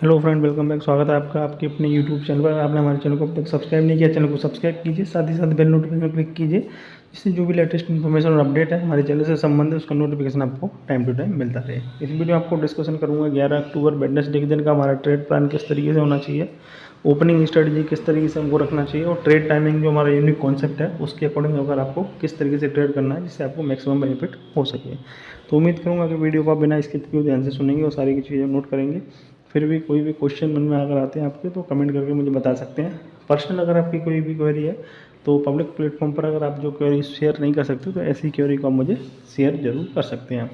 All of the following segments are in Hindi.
Hello friend, welcome back. स्वागत है आपका आपके अपने यूट्यूब चैनल पर। आपने हमारे चैनल को अब तक सब्सक्राइब नहीं किया, चैनल को सब्सक्राइब कीजिए, साथ ही साथ बेल नोटिफिकेशन क्लिक कीजिए, जिससे जो भी लेटेस्ट इन्फॉर्मेशन और अपडेट है हमारे चैनल से संबंधित उसका नोटिफिकेशन आपको टाइम टू टाइम मिलता रहे। इस वीडियो में आपको डिस्कशन करूंगा 11 अक्टूबर वेडनेसडे के दिन का हमारा ट्रेड प्लान किस तरीके से होना चाहिए, ओपनिंग स्ट्रेटजी किस तरीके से हमको रखना चाहिए, और ट्रेड टाइमिंग जो हमारा यूनिक कॉन्सेप्ट है उसके अकॉर्डिंग अगर आपको किस तरीके से ट्रेड करना है जिससे आपको मैक्सिमम बेनिफिट हो सके। तो उम्मीद करूँगा कि वीडियो को आप बिना स्किप किए ध्यान से सुनेंगे और सारी की चीज़ें नोट करेंगे। फिर भी कोई भी क्वेश्चन मन में अगर आते हैं आपके तो कमेंट करके मुझे बता सकते हैं। पर्सनल अगर आपकी कोई भी क्वेरी है तो पब्लिक प्लेटफॉर्म पर अगर आप जो क्वेरी शेयर नहीं कर सकते तो ऐसी क्वेरी को आप मुझे शेयर जरूर कर सकते हैं।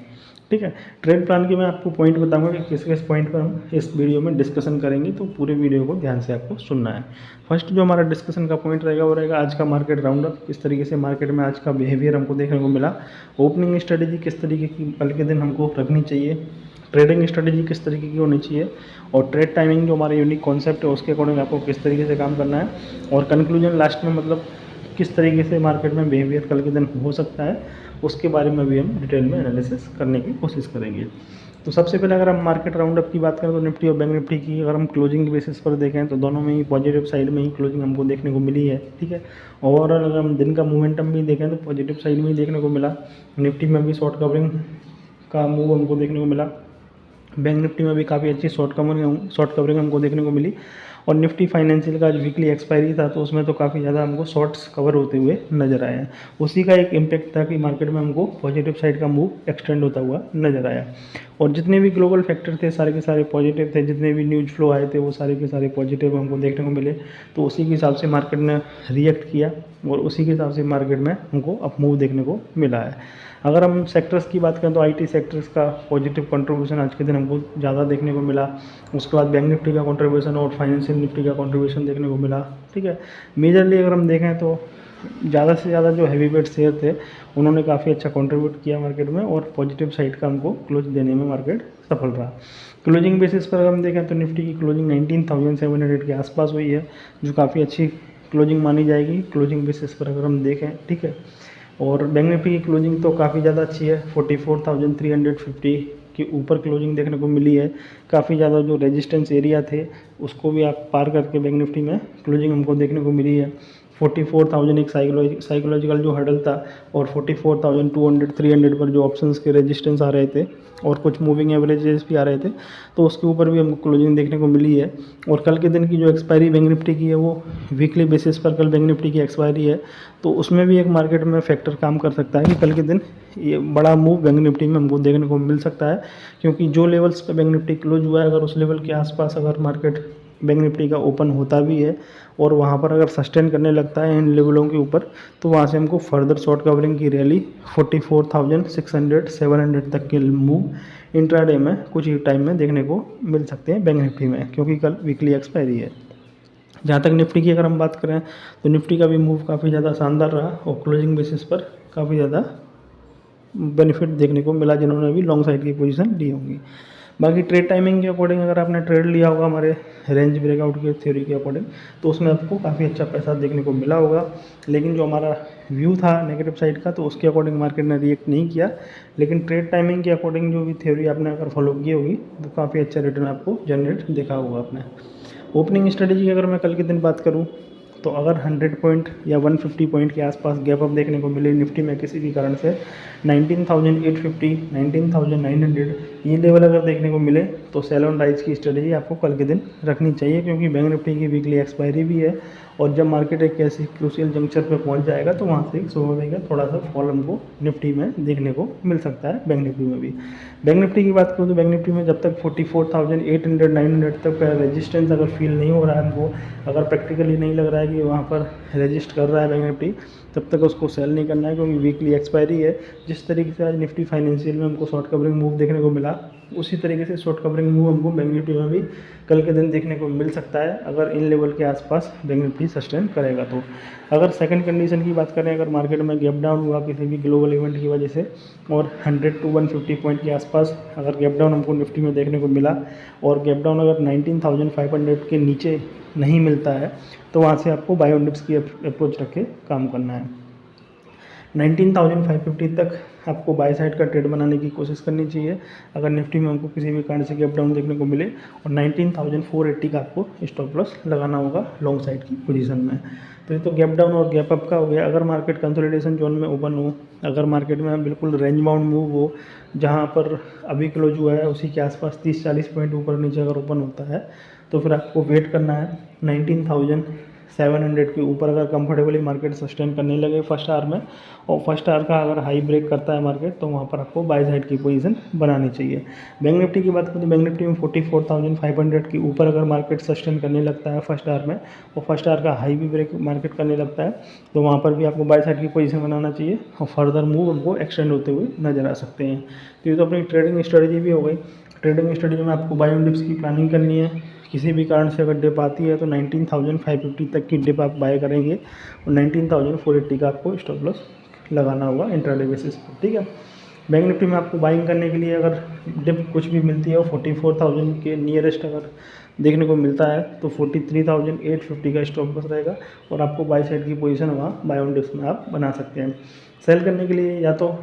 ठीक है, ट्रेड प्लान के मैं आपको पॉइंट बताऊंगा कि किस किस पॉइंट पर हम इस वीडियो में डिस्कशन करेंगे, तो पूरे वीडियो को ध्यान से आपको सुनना है। फर्स्ट जो हमारा डिस्कशन का पॉइंट रहेगा वो रहेगा आज का मार्केट राउंड अप, किस तरीके से मार्केट में आज का बिहेवियर हमको देखने को मिला, ओपनिंग स्ट्रेटेजी किस तरीके की कल के दिन हमको रखनी चाहिए, ट्रेडिंग स्ट्रेटेजी किस तरीके की होनी चाहिए, और ट्रेड टाइमिंग जो हमारा यूनिक कॉन्सेप्ट है उसके अकॉर्डिंग आपको किस तरीके से काम करना है, और कंक्लूजन लास्ट में मतलब किस तरीके से मार्केट में बिहेवियर कल के दिन हो सकता है उसके बारे में भी हम डिटेल में एनालिसिस करने की कोशिश करेंगे। तो सबसे पहले अगर हम मार्केट राउंड अप की बात करें तो निफ्टी और बैंक निफ्टी की अगर हम क्लोजिंग के बेसिस पर देखें तो दोनों में ही पॉजिटिव साइड में ही क्लोजिंग हमको देखने को मिली है। ठीक है, ओवरऑल अगर हम दिन का मोमेंटम भी देखें तो पॉजिटिव साइड में ही देखने को मिला। निफ्टी में भी शॉर्ट कवरिंग का मूव हमको देखने को मिला, बैंक निफ्टी में भी काफ़ी अच्छी शॉर्ट कवरिंग हमको देखने को मिली, और निफ्टी फाइनेंशियल का आज वीकली एक्सपायरी था तो उसमें तो काफ़ी ज़्यादा हमको शॉर्ट्स कवर होते हुए नजर आए हैं। उसी का एक इम्पैक्ट था कि मार्केट में हमको पॉजिटिव साइड का मूव एक्सटेंड होता हुआ नजर आया, और जितने भी ग्लोबल फैक्टर थे सारे के सारे पॉजिटिव थे, जितने भी न्यूज़ फ्लो आए थे वो सारे के सारे पॉजिटिव हमको देखने को मिले। तो उसी के हिसाब से मार्केट ने रिएक्ट किया और उसी के हिसाब से मार्केट में हमको अप मूव देखने को मिला है। अगर हम सेक्टर्स की बात करें तो आईटी सेक्टर्स का पॉजिटिव कंट्रीब्यूशन आज के दिन हमको ज़्यादा देखने को मिला। उसके बाद बैंक निफ्टी का कंट्रीब्यूशन और फाइनेंशियल निफ्टी का कंट्रीब्यूशन देखने को मिला। ठीक है, मेजरली अगर हम देखें तो ज़्यादा से ज़्यादा जो हैवी वेट शेयर थे उन्होंने काफ़ी अच्छा कंट्रीब्यूट किया मार्केट में, और पॉजिटिव साइड का हमको क्लोज देने में मार्केट सफल रहा। क्लोजिंग बेसिस पर अगर हम देखें तो निफ्टी की क्लोजिंग 19,700 के आसपास हुई है, जो काफ़ी अच्छी क्लोजिंग मानी जाएगी क्लोजिंग बेसिस पर अगर हम देखें। ठीक है, और बैंक निफ्टी की क्लोजिंग तो काफ़ी ज़्यादा अच्छी है, 44,350 के ऊपर क्लोजिंग देखने को मिली है। काफ़ी ज़्यादा जो रेजिस्टेंस एरिया थे उसको भी आप पार करके बैंक निफ्टी में क्लोजिंग हमको देखने को मिली है। 44,000 एक साइकोलॉजिकल जो हर्डल था, और 44,200 300 पर जो ऑप्शंस के रेजिस्टेंस आ रहे थे और कुछ मूविंग एवरेजेस भी आ रहे थे, तो उसके ऊपर भी हमको क्लोजिंग देखने को मिली है। और कल के दिन की जो एक्सपायरी बैंक निफ्टी की है वो वीकली बेसिस पर कल बैंक निफ्टी की एक्सपायरी है, तो उसमें भी एक मार्केट में फैक्टर काम कर सकता है कि कल के दिन ये बड़ा मूव बैंक निफ्टी में हमको देखने को मिल सकता है, क्योंकि जो लेवल्स पे बैंक निफ्टी क्लोज हुआ है अगर उस लेवल के आसपास अगर मार्केट बैंक निफ्टी का ओपन होता भी है और वहाँ पर अगर सस्टेन करने लगता है इन लेवलों के ऊपर, तो वहाँ से हमको फर्दर शॉर्ट कवरिंग की रैली 44,600 700 तक के मूव इंट्राडे में कुछ ही टाइम में देखने को मिल सकते हैं बैंक निफ्टी में, क्योंकि कल वीकली एक्सपायरी है। जहाँ तक निफ्टी की अगर हम बात करें तो निफ्टी का भी मूव काफ़ी ज़्यादा शानदार रहा और क्लोजिंग बेसिस पर काफ़ी ज़्यादा बेनिफिट देखने को मिला जिन्होंने भी लॉन्ग साइड की पोजीशन ली होंगी। बाकी ट्रेड टाइमिंग के अकॉर्डिंग अगर आपने ट्रेड लिया होगा हमारे रेंज ब्रेकआउट के थ्योरी के अकॉर्डिंग, तो उसमें आपको काफ़ी अच्छा पैसा देखने को मिला होगा। लेकिन जो हमारा व्यू था नेगेटिव साइड का, तो उसके अकॉर्डिंग मार्केट ने रिएक्ट नहीं किया। लेकिन ट्रेड टाइमिंग के अकॉर्डिंग जो भी थ्योरी आपने अगर फॉलो की होगी तो काफ़ी अच्छा रिटर्न आपको जनरेट देखा होगा आपने। ओपनिंग स्ट्रेटेजी की अगर मैं कल के दिन बात करूँ तो अगर 100 पॉइंट या 150 पॉइंट के आसपास गैप अप देखने को मिले निफ्टी में किसी भी कारण से 19,850 19,900 ये लेवल अगर देखने को मिले तो सेल ऑन राइज की स्ट्रेटेजी आपको कल के दिन रखनी चाहिए, क्योंकि बैंक निफ्टी की वीकली एक्सपायरी भी है, और जब मार्केट एक ऐसी क्रूशियल जंक्शन पर पहुंच जाएगा तो वहाँ से स्वाभाविक है थोड़ा सा फॉल हमको निफ्टी में देखने को मिल सकता है। बैंक निफ्टी में भी बैंक निफ्टी की बात करूँ तो बैंक निफ्टी में जब तक 44,800 900 तक का रेजिस्टेंस अगर फील नहीं हो रहा है हमको, अगर प्रैक्टिकली नहीं लग रहा है कि वहाँ पर रजिस्ट कर रहा है बैंक निफ्टी, तब तक उसको सेल नहीं करना है, क्योंकि वीकली एक्सपायरी है। जिस तरीके से आज निफ्टी फाइनेंशियल में हमको शॉर्ट कवरिंग मूव देखने को मिला, उसी तरीके से शॉर्ट कवरिंग मूव हमको बैंक निफ्टी में भी कल के दिन देखने को मिल सकता है अगर इन लेवल के आसपास बैंक निफ्टी सस्टेन करेगा तो। अगर सेकंड कंडीशन की बात करें, अगर मार्केट में गैप डाउन हुआ किसी भी ग्लोबल इवेंट की वजह से और 100 to 150 पॉइंट के आसपास अगर गैप डाउन हमको निफ्टी में देखने को मिला, और गैप डाउन अगर 19,500 के नीचे नहीं मिलता है, तो वहाँ से आपको बाय ऑन डिप्स की अप्रोच रख के काम करना है। 19,550 तक आपको बाय साइड का ट्रेड बनाने की कोशिश करनी चाहिए अगर निफ्टी में हमको किसी भी कारण से गैप डाउन देखने को मिले, और 19,480 का आपको स्टॉप लॉस लगाना होगा लॉन्ग साइड की पोजीशन में। तो ये तो गैप डाउन और गैप अप का हो गया। अगर मार्केट कंसोलिडेशन जोन में ओपन हो, अगर मार्केट में बिल्कुल रेंज बाउंड मूव हो, जहाँ पर अभी क्लोज हुआ है उसी के आसपास 30-40 पॉइंट ऊपर नीचे अगर ओपन होता है, तो फिर आपको वेट करना है 19,700 के ऊपर अगर कंफर्टेबली मार्केट सस्टेन करने लगे फर्स्ट आवर में, और फर्स्ट आवर का अगर हाई ब्रेक करता है मार्केट, तो वहाँ पर आपको बाय साइड की पोजीशन बनानी चाहिए। बैंक निफ्टी की बात करें तो बैंक निफ्टी में 44,500 के ऊपर अगर मार्केट सस्टेन करने लगता है फर्स्ट आवर में, और फर्स्ट आवर का हाई भी ब्रेक मार्केट करने लगता है, तो वहाँ पर भी आपको बाय साइड की पोजीशन बनाना चाहिए और फर्दर मूव हमको एक्सटेंड होते हुए नजर आ सकते हैं। तो ये तो अपनी ट्रेडिंग स्ट्रेटजी भी हो गई। ट्रेडिंग स्ट्रेटजी में आपको बाय ऑन डिप्स की प्लानिंग करनी है। किसी भी कारण से अगर डिप आती है तो 19,550 तक की डिप आप बाय करेंगे, और 19,480 का आपको स्टॉप लॉस लगाना होगा इंट्राडे बेसिस पर, ठीक है। बैंक निफ्टी में आपको बाइंग करने के लिए अगर डिप कुछ भी मिलती है और 44,000 के नियरेस्ट अगर देखने को मिलता है, तो 43,850 का स्टॉप लॉस रहेगा, और आपको बाय साइड की पोजीशन वहाँ बाय ऑन डिप्स में आप बना सकते हैं। सेल करने के लिए या तो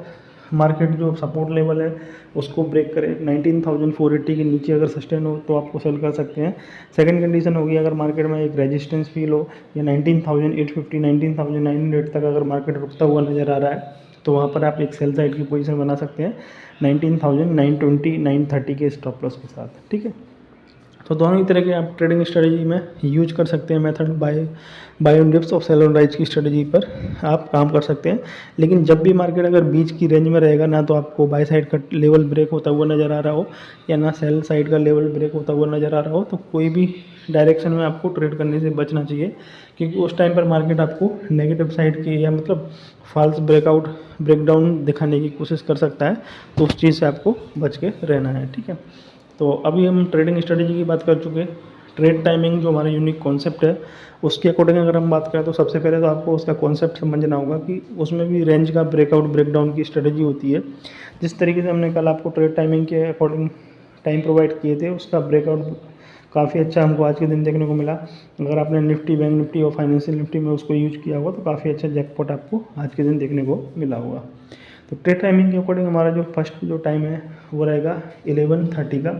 मार्केट जो सपोर्ट लेवल है उसको ब्रेक करे, 19,480 के नीचे अगर सस्टेन हो तो आपको सेल कर सकते हैं। सेकंड कंडीशन होगी अगर मार्केट में एक रेजिस्टेंस फील हो, या 19,850 19,900 तक अगर मार्केट रुकता हुआ नज़र आ रहा है, तो वहाँ पर आप एक सेल साइड की पोजीशन बना सकते हैं 19,920 930 के स्टॉप लॉस के साथ, ठीक है। तो दोनों ही तरह के आप ट्रेडिंग स्ट्रेटजी में यूज कर सकते हैं मेथड। बाय ऑन डिप्स और सेल ऑन राइज की स्ट्रेटजी पर आप काम कर सकते हैं। लेकिन जब भी मार्केट अगर बीच की रेंज में रहेगा, ना तो आपको बाय साइड का लेवल ब्रेक होता हुआ नज़र आ रहा हो, या ना सेल साइड का लेवल ब्रेक होता हुआ नज़र आ रहा हो, तो कोई भी डायरेक्शन में आपको ट्रेड करने से बचना चाहिए, क्योंकि उस टाइम पर मार्केट आपको नेगेटिव साइड की या मतलब फॉल्स ब्रेकआउट ब्रेकडाउन दिखाने की कोशिश कर सकता है। तो उस चीज़ से आपको बच के रहना है, ठीक है। तो अभी हम ट्रेडिंग स्ट्रेटजी की बात कर चुके हैं। ट्रेड टाइमिंग जो हमारा यूनिक कॉन्सेप्ट है उसके अकॉर्डिंग अगर हम बात करें, तो सबसे पहले तो आपको उसका कॉन्सेप्ट समझना होगा कि उसमें भी रेंज का ब्रेकआउट ब्रेकडाउन की स्ट्रेटजी होती है। जिस तरीके से हमने कल आपको ट्रेड टाइमिंग के अकॉर्डिंग टाइम प्रोवाइड किए थे, उसका ब्रेकआउट काफ़ी अच्छा हमको आज के दिन देखने को मिला। अगर आपने निफ्टी, बैंक निफ्टी और फाइनेंशियल निफ्टी में उसको यूज किया होगा, तो काफ़ी अच्छा जैकपॉट आपको आज के दिन देखने को मिला होगा। तो ट्रेड टाइमिंग के अकॉर्डिंग हमारा जो फर्स्ट जो टाइम है वो रहेगा 11:30 का।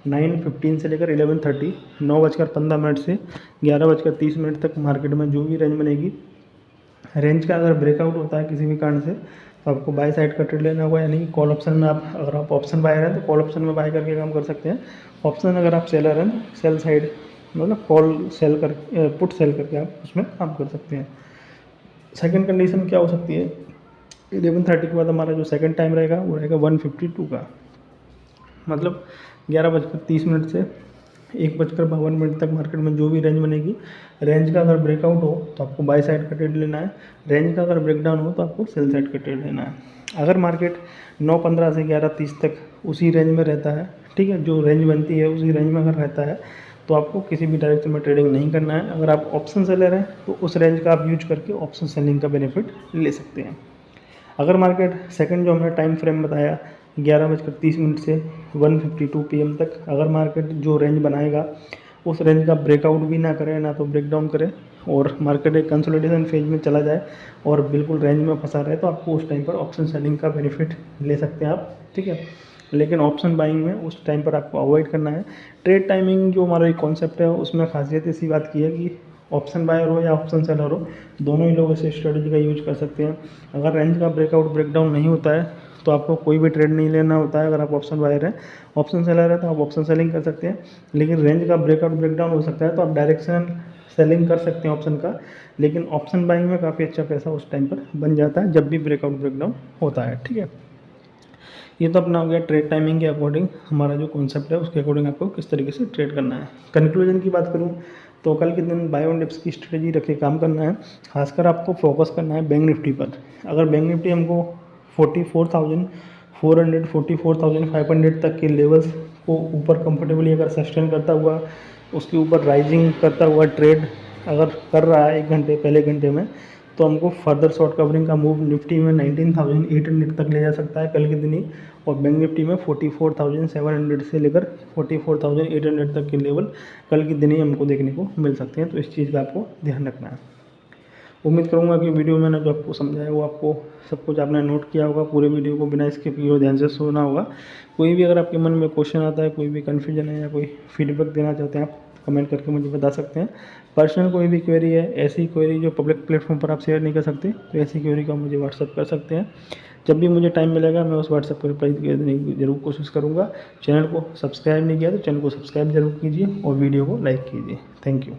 9:15 से लेकर 11:30, 9:15 से 11:30 तक मार्केट में जो भी रेंज बनेगी, रेंज का अगर ब्रेकआउट होता है किसी भी कारण से, तो आपको बाय साइड का ट्रेड लेना होगा। यानी कि कॉल ऑप्शन में आप, अगर आप ऑप्शन बायर हैं तो कॉल ऑप्शन में बाय करके काम कर सकते हैं। ऑप्शन अगर आप सेलर हैं, सेल साइड मतलब कॉल सेल कर पुट सेल करके आप उसमें काम कर सकते हैं। सेकंड कंडीशन क्या हो सकती है, 11:30 के बाद हमारा जो सेकंड टाइम रहेगा वो रहेगा 1:52 का। मतलब 11:30 से 1:52 तक मार्केट में जो भी रेंज बनेगी, रेंज का अगर ब्रेकआउट हो तो आपको बाय साइड का ट्रेड लेना है, रेंज का अगर ब्रेकडाउन हो तो आपको सेल साइड का ट्रेड लेना है। अगर मार्केट 9:15 से 11:30 तक उसी रेंज में रहता है, ठीक है, जो रेंज बनती है उसी रेंज में अगर रहता है, तो आपको किसी भी डायरेक्शन में ट्रेडिंग नहीं करना है। अगर आप ऑप्शन सेलर हैं तो उस रेंज का आप यूज करके ऑप्शन सेलिंग का बेनिफिट ले सकते हैं। अगर मार्केट सेकंड जो हमने टाइम फ्रेम बताया 11:30 से 1:52 PM तक, अगर मार्केट जो रेंज बनाएगा उस रेंज का ब्रेकआउट भी ना करे, ना तो ब्रेकडाउन करे, और मार्केट एक कंसोलिडेशन फेज में चला जाए और बिल्कुल रेंज में फंसा रहे, तो आपको उस टाइम पर ऑप्शन सेलिंग का बेनिफिट ले सकते हैं आप, ठीक है। लेकिन ऑप्शन बाइंग में उस टाइम पर आपको अवॉइड करना है। ट्रेड टाइमिंग जो हमारा एक कॉन्सेप्ट है उसमें खासियत इसी बात की है कि ऑप्शन बायर हो या ऑप्शन सेलर हो, दोनों ही लोग इस स्ट्रेटजी का यूज कर सकते हैं। अगर रेंज का ब्रेकआउट ब्रेकडाउन नहीं होता है तो आपको कोई भी ट्रेड नहीं लेना होता है। अगर आप ऑप्शन बायर हैं, ऑप्शन सेलर है, तो आप ऑप्शन सेलिंग कर सकते हैं। लेकिन रेंज का ब्रेकआउट ब्रेकडाउन हो सकता है तो आप डायरेक्शनल सेलिंग कर सकते हैं ऑप्शन का। लेकिन ऑप्शन बाइंग में काफ़ी अच्छा पैसा उस टाइम पर बन जाता है जब भी ब्रेकआउट ब्रेकडाउन होता है, ठीक है। ये तो अपना हो गया ट्रेड टाइमिंग के अकॉर्डिंग हमारा जो कॉन्सेप्ट है उसके अकॉर्डिंग आपको किस तरीके से ट्रेड करना है। कंक्लूजन की बात करूँ तो कल के दिन बाय ऑन डिप्स की स्ट्रेटजी रख के काम करना है। खासकर आपको फोकस करना है बैंक निफ्टी पर। अगर बैंक निफ्टी हमको 44,400 44,500 तक के लेवल्स को ऊपर कंफर्टेबली अगर सस्टेन करता हुआ, उसके ऊपर राइजिंग करता हुआ ट्रेड अगर कर रहा है एक घंटे पहले घंटे में, तो हमको फर्दर शॉर्ट कवरिंग का मूव निफ्टी में 19,800 तक ले जा सकता है कल के दिन ही, और बैंक निफ्टी में 44,700 से लेकर 44,800 तक के लेवल कल के दिन ही हमको देखने को मिल सकते हैं। तो इस चीज़ का आपको ध्यान रखना है। उम्मीद करूँगा कि वीडियो मैंने जो आपको समझाया वो आपको सब कुछ आपने नोट किया होगा, पूरे वीडियो को बिना स्किप किए ध्यान से सुना होगा। कोई भी अगर आपके मन में क्वेश्चन आता है, कोई भी कन्फ्यूजन है या कोई फीडबैक देना चाहते हैं, आप कमेंट करके मुझे बता सकते हैं। पर्सनल कोई भी क्वेरी है, ऐसी क्वेरी जो पब्लिक प्लेटफॉर्म पर आप शेयर नहीं कर सकते, तो ऐसी क्वेरी का मुझे व्हाट्सअप कर सकते हैं। जब भी मुझे टाइम मिलेगा मैं उस व्हाट्सअप पर रिप्लाई देने की जरूर कोशिश करूँगा। चैनल को सब्सक्राइब नहीं किया तो चैनल को सब्सक्राइब जरूर कीजिए और वीडियो को लाइक कीजिए। Thank you.